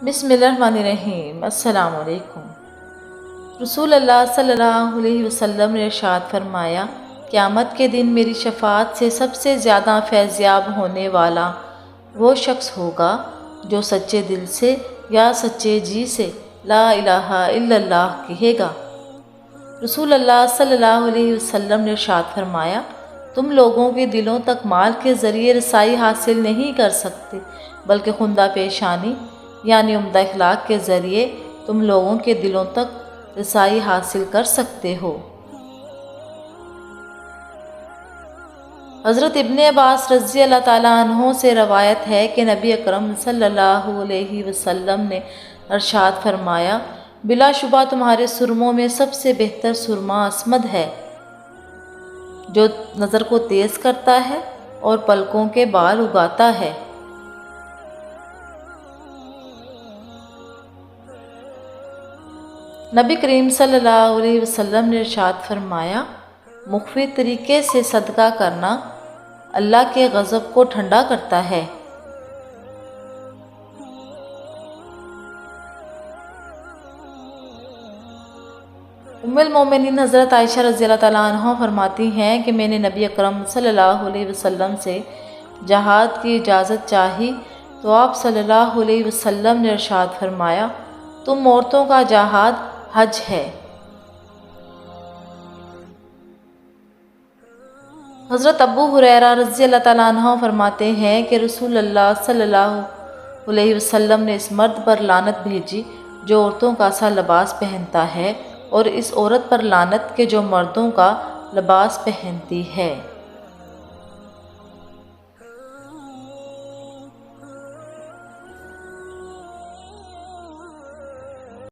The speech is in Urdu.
بسم اللہ الرحمن الرحیم۔ السلام علیکم۔ رسول اللہ صلی اللہ علیہ وسلم نے ارشاد فرمایا، قیامت کے دن میری شفاعت سے سب سے زیادہ فیضیاب ہونے والا وہ شخص ہوگا جو سچے دل سے یا سچے جی سے لا الہ الا اللہ کہے گا۔ رسول اللہ صلی اللہ علیہ وسلم نے ارشاد فرمایا، تم لوگوں کے دلوں تک مال کے ذریعے رسائی حاصل نہیں کر سکتے، بلکہ خندہ پیشانی یعنی عمدہ اخلاق کے ذریعے تم لوگوں کے دلوں تک رسائی حاصل کر سکتے ہو۔ حضرت ابن عباس رضی اللہ تعالیٰ عنہ سے روایت ہے کہ نبی اکرم صلی اللہ علیہ وسلم نے ارشاد فرمایا، بلا شبہ تمہارے سرموں میں سب سے بہتر سرما اسمد ہے، جو نظر کو تیز کرتا ہے اور پلکوں کے بال اگاتا ہے۔ نبی کریم صلی اللہ علیہ وسلم نے ارشاد فرمایا، مخفی طریقے سے صدقہ کرنا اللہ کے غضب کو ٹھنڈا کرتا ہے۔ ام المومنین حضرت عائشہ رضی اللہ تعالیٰ عنہ فرماتی ہیں کہ میں نے نبی اکرم صلی اللہ علیہ وسلم سے جہاد کی اجازت چاہی تو آپ صلی اللہ علیہ وسلم نے ارشاد فرمایا، تم عورتوں کا جہاد حج ہے۔ حضرت ابو ہریرہ رضی اللہ تعالیٰ عنہ فرماتے ہیں کہ رسول اللہ صلی اللہ علیہ وسلم نے اس مرد پر لعنت بھیجی جو عورتوں کا سا لباس پہنتا ہے، اور اس عورت پر لعنت کہ جو مردوں کا لباس پہنتی ہے۔